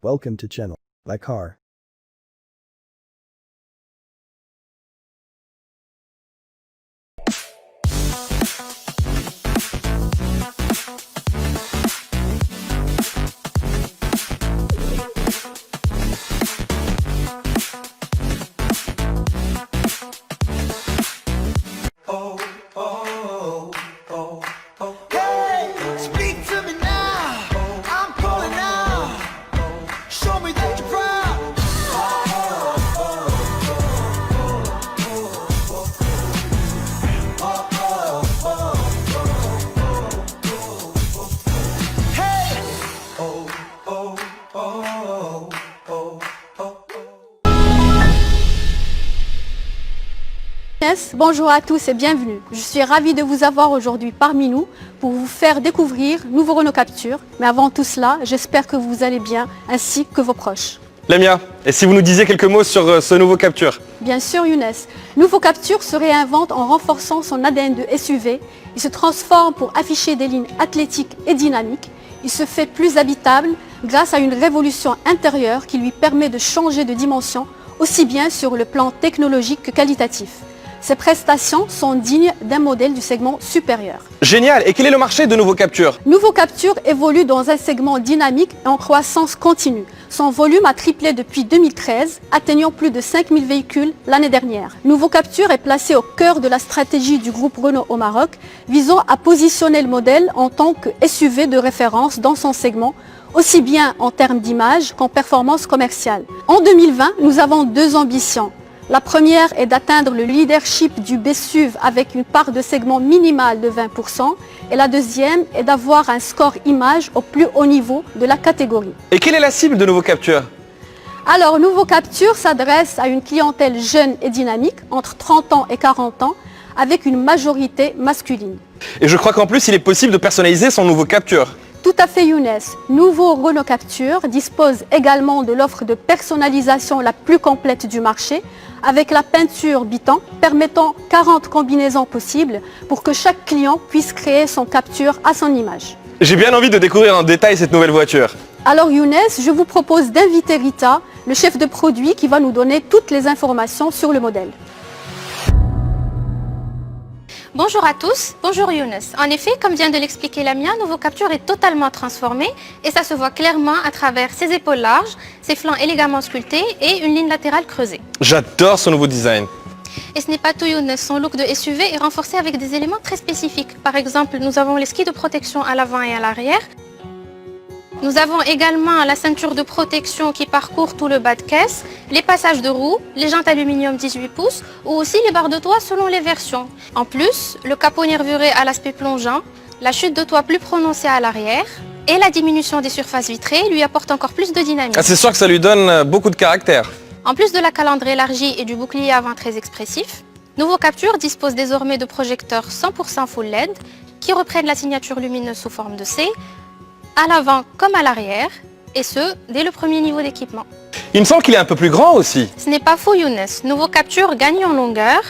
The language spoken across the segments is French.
Welcome to channel. Like car. Bonjour à tous et bienvenue. Je suis ravie de vous avoir aujourd'hui parmi nous pour vous faire découvrir nouveau Renault Captur. Mais avant tout cela, j'espère que vous allez bien ainsi que vos proches. Lamia, et si vous nous disiez quelques mots sur ce nouveau Captur? Bien sûr Younes. Nouveau Captur se réinvente en renforçant son ADN de SUV. Il se transforme pour afficher des lignes athlétiques et dynamiques. Il se fait plus habitable grâce à une révolution intérieure qui lui permet de changer de dimension aussi bien sur le plan technologique que qualitatif. Ces prestations sont dignes d'un modèle du segment supérieur. Génial! Et quel est le marché de Nouveau Captur? Nouveau Captur évolue dans un segment dynamique et en croissance continue. Son volume a triplé depuis 2013, atteignant plus de 5000 véhicules l'année dernière. Nouveau Captur est placé au cœur de la stratégie du groupe Renault au Maroc, visant à positionner le modèle en tant que SUV de référence dans son segment, aussi bien en termes d'image qu'en performance commerciale. En 2020, nous avons deux ambitions. La première est d'atteindre le leadership du BSUV avec une part de segment minimale de 20% et la deuxième est d'avoir un score image au plus haut niveau de la catégorie. Et quelle est la cible de Nouveau Captur? Alors, Nouveau Captur s'adresse à une clientèle jeune et dynamique, entre 30 ans et 40 ans, avec une majorité masculine. Et je crois qu'en plus, il est possible de personnaliser son Nouveau Captur. Tout à fait Younes. Nouveau Renault Captur dispose également de l'offre de personnalisation la plus complète du marché avec la peinture biton permettant 40 combinaisons possibles pour que chaque client puisse créer son Captur à son image. J'ai bien envie de découvrir en détail cette nouvelle voiture. Alors Younes, je vous propose d'inviter Rita, le chef de produit qui va nous donner toutes les informations sur le modèle. Bonjour à tous, bonjour Younes. En effet, comme vient de l'expliquer Lamia, Nouveau Captur est totalement transformé et ça se voit clairement à travers ses épaules larges, ses flancs élégamment sculptés et une ligne latérale creusée. J'adore son nouveau design. Et ce n'est pas tout Younes, son look de SUV est renforcé avec des éléments très spécifiques. Par exemple, nous avons les skis de protection à l'avant et à l'arrière. Nous avons également la ceinture de protection qui parcourt tout le bas de caisse, les passages de roues, les jantes aluminium 18 pouces ou aussi les barres de toit selon les versions. En plus, le capot nervuré à l'aspect plongeant, la chute de toit plus prononcée à l'arrière et la diminution des surfaces vitrées lui apportent encore plus de dynamisme. Ah, c'est sûr que ça lui donne beaucoup de caractère. En plus de la calandre élargie et du bouclier avant très expressif, Nouveau Captur dispose désormais de projecteurs 100% full LED qui reprennent la signature lumineuse sous forme de C, à l'avant comme à l'arrière, et ce, dès le premier niveau d'équipement. Il me semble qu'il est un peu plus grand aussi. Ce n'est pas faux Younes, Nouveau Captur gagne en longueur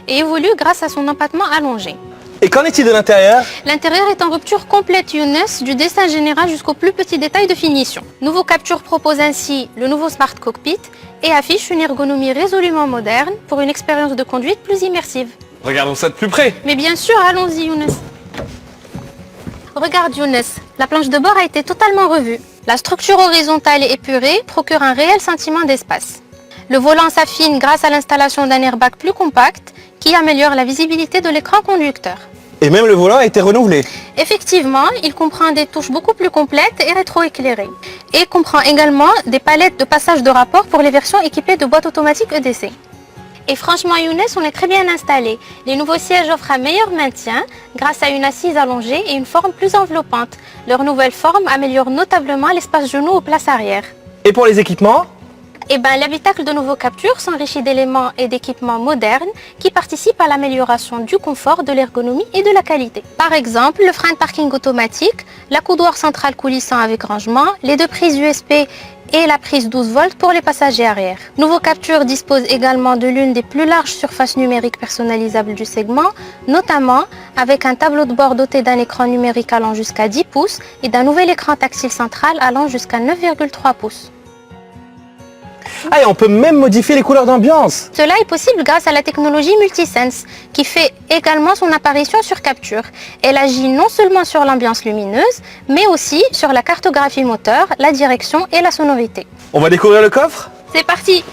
et évolue grâce à son empattement allongé. Et qu'en est-il de l'intérieur? L'intérieur est en rupture complète Younes, du dessin général jusqu'au plus petit détail de finition. Nouveau Captur propose ainsi le nouveau Smart Cockpit et affiche une ergonomie résolument moderne pour une expérience de conduite plus immersive. Regardons ça de plus près. Mais bien sûr, allons-y Younes. Regarde Younes, la planche de bord a été totalement revue. La structure horizontale et épurée procure un réel sentiment d'espace. Le volant s'affine grâce à l'installation d'un airbag plus compact qui améliore la visibilité de l'écran conducteur. Et même le volant a été renouvelé. Effectivement, il comprend des touches beaucoup plus complètes et rétroéclairées. Et comprend également des palettes de passage de rapport pour les versions équipées de boîte automatique EDC. Et franchement Younes, on est très bien installé. Les nouveaux sièges offrent un meilleur maintien grâce à une assise allongée et une forme plus enveloppante. Leur nouvelle forme améliore notablement l'espace genou aux places arrière. Et pour les équipements? L'habitacle de Nouveau Captur s'enrichit d'éléments et d'équipements modernes qui participent à l'amélioration du confort, de l'ergonomie et de la qualité. Par exemple, le frein de parking automatique, la coudoir centrale coulissant avec rangement, les deux prises USB et la prise 12 volts pour les passagers arrière. Nouveau Captur dispose également de l'une des plus larges surfaces numériques personnalisables du segment, notamment avec un tableau de bord doté d'un écran numérique allant jusqu'à 10 pouces et d'un nouvel écran tactile central allant jusqu'à 9,3 pouces. Ah, et on peut même modifier les couleurs d'ambiance. Cela est possible grâce à la technologie Multisense, qui fait également son apparition sur capture. Elle agit non seulement sur l'ambiance lumineuse, mais aussi sur la cartographie moteur, la direction et la sonorité. On va découvrir le coffre? C'est parti!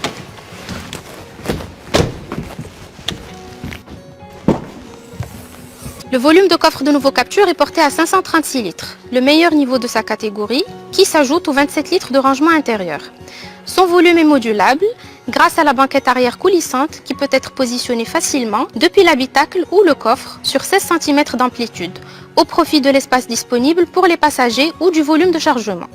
Le volume de coffre de Nouveau Capture est porté à 536 litres, le meilleur niveau de sa catégorie, qui s'ajoute aux 27 litres de rangement intérieur. Son volume est modulable grâce à la banquette arrière coulissante qui peut être positionnée facilement depuis l'habitacle ou le coffre sur 16 cm d'amplitude, au profit de l'espace disponible pour les passagers ou du volume de chargement.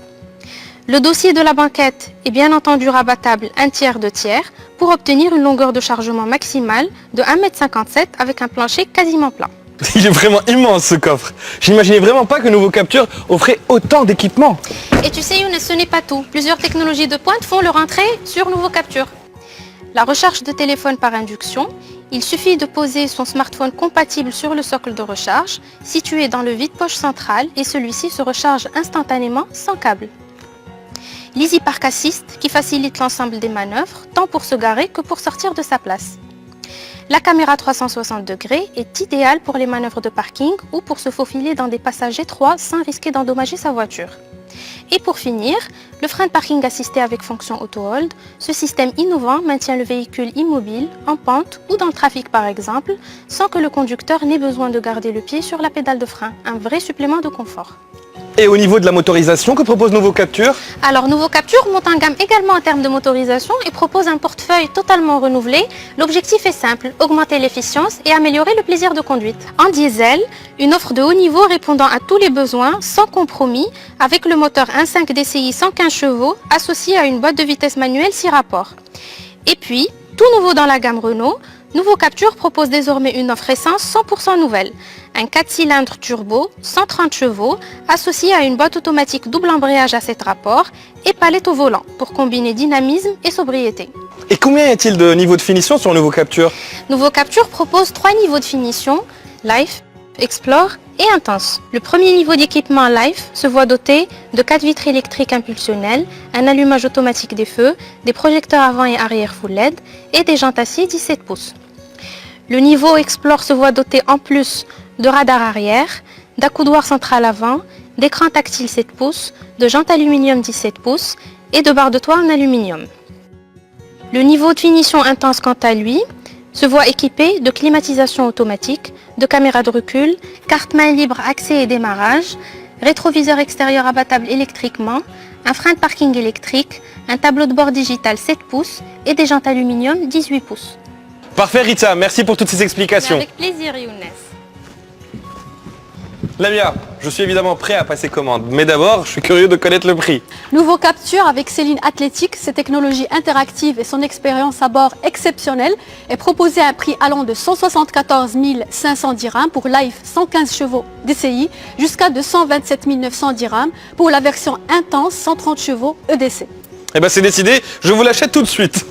Le dossier de la banquette est bien entendu rabattable 1/3 pour obtenir une longueur de chargement maximale de 1,57 m avec un plancher quasiment plat. Il est vraiment immense ce coffre. J'imaginais vraiment pas que Nouveau Capture offrait autant d'équipements. Et tu sais Younes, ce n'est pas tout. Plusieurs technologies de pointe font leur entrée sur Nouveau Capture. La recharge de téléphone par induction. Il suffit de poser son smartphone compatible sur le socle de recharge, situé dans le vide-poche central, et celui-ci se recharge instantanément sans câble. L'Easy Park Assist qui facilite l'ensemble des manœuvres, tant pour se garer que pour sortir de sa place. La caméra 360 degrés est idéale pour les manœuvres de parking ou pour se faufiler dans des passages étroits sans risquer d'endommager sa voiture. Et pour finir, le frein de parking assisté avec fonction auto-hold. Ce système innovant maintient le véhicule immobile, en pente ou dans le trafic par exemple, sans que le conducteur n'ait besoin de garder le pied sur la pédale de frein. Un vrai supplément de confort. Et au niveau de la motorisation, que propose Nouveau Capture? Alors Nouveau Capture monte en gamme également en termes de motorisation et propose un portefeuille totalement renouvelé. L'objectif est simple, augmenter l'efficience et améliorer le plaisir de conduite. En diesel, une offre de haut niveau répondant à tous les besoins, sans compromis, avec le moteur 1.5 DCI 115 chevaux associé à une boîte de vitesse manuelle 6 rapports. Et puis, tout nouveau dans la gamme Renault, Nouveau Capture propose désormais une offre essence 100% nouvelle. Un 4 cylindres turbo, 130 chevaux, associé à une boîte automatique double embrayage à 7 rapports et palette au volant pour combiner dynamisme et sobriété. Et combien y a-t-il de niveaux de finition sur Nouveau Capture? Nouveau Capture propose 3 niveaux de finition, Life, Explore et Intense. Le premier niveau d'équipement Life se voit doté de 4 vitres électriques impulsionnelles, un allumage automatique des feux, des projecteurs avant et arrière full LED et des jantes acier 17 pouces. Le niveau Explore se voit doté en plus de radar arrière, d'accoudoir central avant, d'écran tactile 7 pouces, de jantes aluminium 17 pouces et de barres de toit en aluminium. Le niveau de finition Intense quant à lui se voit équipé de climatisation automatique, de caméra de recul, carte main libre accès et démarrage, rétroviseur extérieur abattable électriquement, un frein de parking électrique, un tableau de bord digital 7 pouces et des jantes aluminium 18 pouces. Parfait Rita, merci pour toutes ces explications. Avec plaisir Younes. Lamia, je suis évidemment prêt à passer commande, mais d'abord, je suis curieux de connaître le prix. Nouveau Capture avec ses lignes athlétiques, ses technologies interactives et son expérience à bord exceptionnelle est proposé à un prix allant de 174 500 dirhams pour Life 115 chevaux DCI jusqu'à 227 900 dirhams pour la version Intense 130 chevaux EDC. Eh ben c'est décidé, je vous l'achète tout de suite.